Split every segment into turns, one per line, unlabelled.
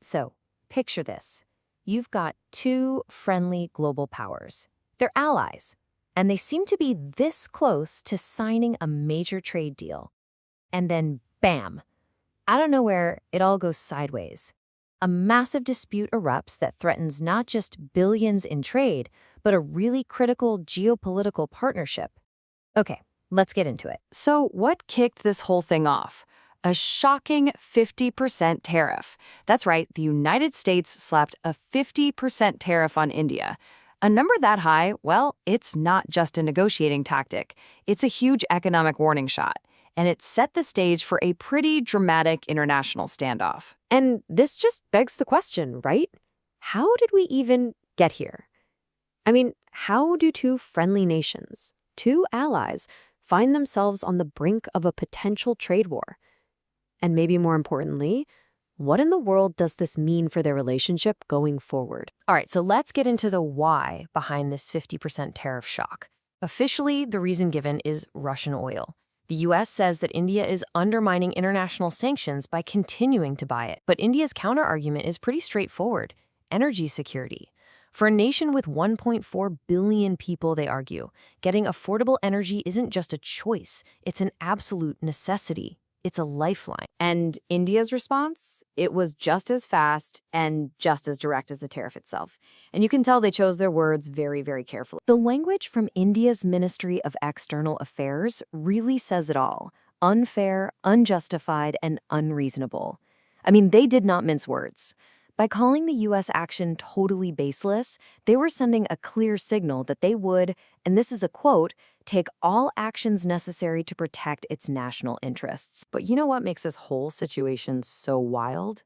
So, picture this. You've got two friendly global powers. They're allies, and they seem to be this close to signing a major trade deal. And then, bam! Out of nowhere, it all goes sideways. A massive dispute erupts that threatens not just billions in trade, but a really critical geopolitical partnership. Okay, let's get into it.
So what kicked this whole thing off? A shocking 50% tariff. That's right, the United States slapped a 50% tariff on India. A number that high, well, it's not just a negotiating tactic. It's a huge economic warning shot. And it set the stage for a pretty dramatic international standoff.
And this just begs the question, right? How did we even get here? I mean, how do two friendly nations, two allies, find themselves on the brink of a potential trade war? And maybe more importantly, what in the world does this mean for their relationship going forward? All right, so let's get into the why behind this 50% tariff shock. Officially, the reason given is Russian oil. The U.S. says that India is undermining international sanctions by continuing to buy it. But India's counterargument is pretty straightforward: energy security. For a nation with 1.4 billion people, they argue, getting affordable energy isn't just a choice, it's an absolute necessity. It's a lifeline.
And India's response? It was just as fast and just as direct as the tariff itself. And you can tell they chose their words very, very carefully.
The language from India's Ministry of External Affairs really says it all: unfair, unjustified, and unreasonable. I mean, they did not mince words. By calling the U.S. action totally baseless, they were sending a clear signal that they would, and this is a quote, take all actions necessary to protect its national interests. But you know what makes this whole situation so wild?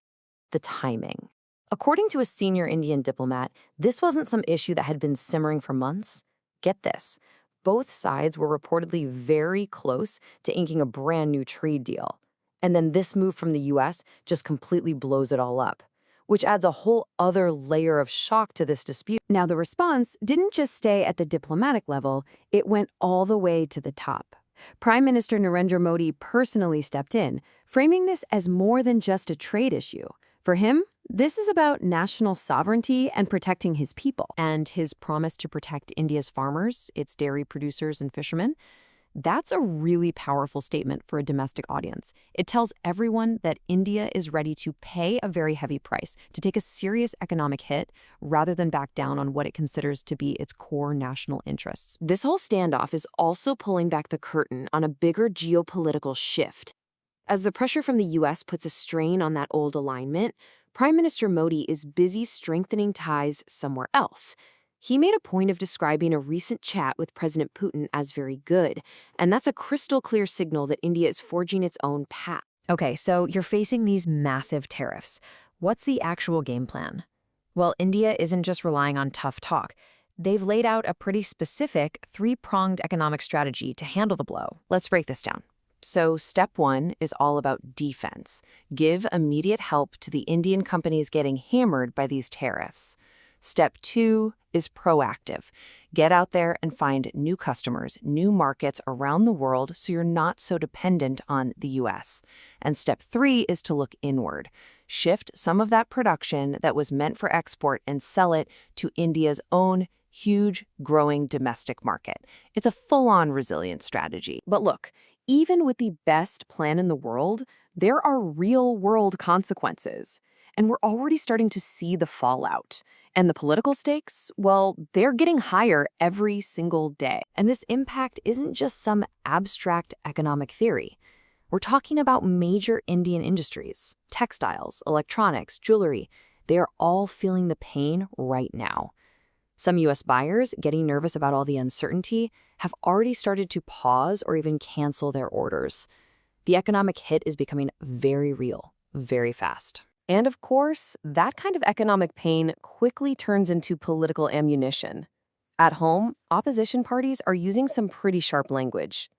The timing. According to a senior Indian diplomat, this wasn't some issue that had been simmering for months. Get this, both sides were reportedly very close to inking a brand new trade deal. And then this move from the U.S. just completely blows it all up, which adds a whole other layer of shock to this dispute.
Now, the response didn't just stay at the diplomatic level, it went all the way to the top. Prime Minister Narendra Modi personally stepped in, framing this as more than just a trade issue. For him, this is about national sovereignty and protecting his people.
And his promise to protect India's farmers, its dairy producers and fishermen, that's a really powerful statement for a domestic audience. It tells everyone that India is ready to pay a very heavy price, to take a serious economic hit, rather than back down on what it considers to be its core national interests.
This whole standoff is also pulling back the curtain on a bigger geopolitical shift. As the pressure from the U.S. puts a strain on that old alignment, Prime Minister Modi is busy strengthening ties somewhere else. He made a point of describing a recent chat with President Putin as very good, and that's a crystal clear signal that India is forging its own path.
Okay, so you're facing these massive tariffs. What's the actual game plan? Well, India isn't just relying on tough talk. They've laid out a pretty specific three-pronged economic strategy to handle the blow.
Let's break this down. So step one is all about defense. Give immediate help to the Indian companies getting hammered by these tariffs. Step two is proactive. Get out there and find new customers, new markets around the world so you're not so dependent on the U.S. And step three is to look inward. Shift some of that production that was meant for export and sell it to India's own huge, growing domestic market. It's a full-on resilience strategy. But look, even with the best plan in the world, there are real-world consequences. And we're already starting to see the fallout. And the political stakes, well, they're getting higher every single day.
And this impact isn't just some abstract economic theory. We're talking about major Indian industries: textiles, electronics, jewelry. They are all feeling the pain right now. Some U.S. buyers, getting nervous about all the uncertainty, have already started to pause or even cancel their orders. The economic hit is becoming very real, very fast. And of course, that kind of economic pain quickly turns into political ammunition. At home, opposition parties are using some pretty sharp language.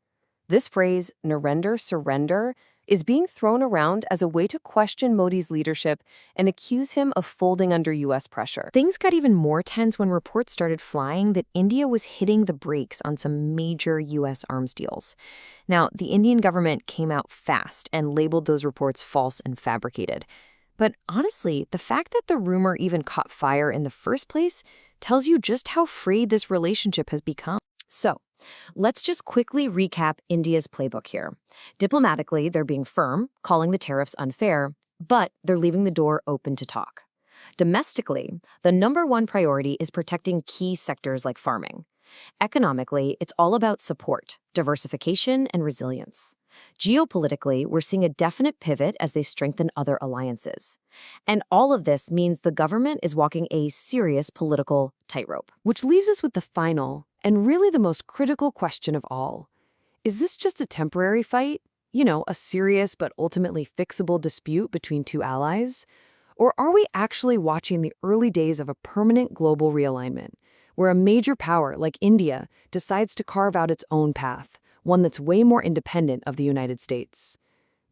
This phrase, "Narendra surrender," is being thrown around as a way to question Modi's leadership and accuse him of folding under U.S. pressure. Things got even more tense when reports started flying that India was hitting the brakes on some major U.S. arms deals. Now, the Indian government came out fast and labeled those reports false and fabricated. But honestly, the fact that the rumor even caught fire in the first place tells you just how frayed this relationship has become. So, let's just quickly recap India's playbook here. Diplomatically, they're being firm, calling the tariffs unfair, but they're leaving the door open to talk. Domestically, the number one priority is protecting key sectors like farming. Economically, it's all about support, diversification, and resilience. Geopolitically, we're seeing a definite pivot as they strengthen other alliances. And all of this means the government is walking a serious political tightrope.
Which leaves us with the final, and really the most critical question of all. Is this just a temporary fight? A serious but ultimately fixable dispute between two allies? Or are we actually watching the early days of a permanent global realignment, where a major power like India decides to carve out its own path, one that's way more independent of the United States?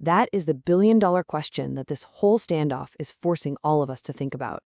That is the billion-dollar question that this whole standoff is forcing all of us to think about.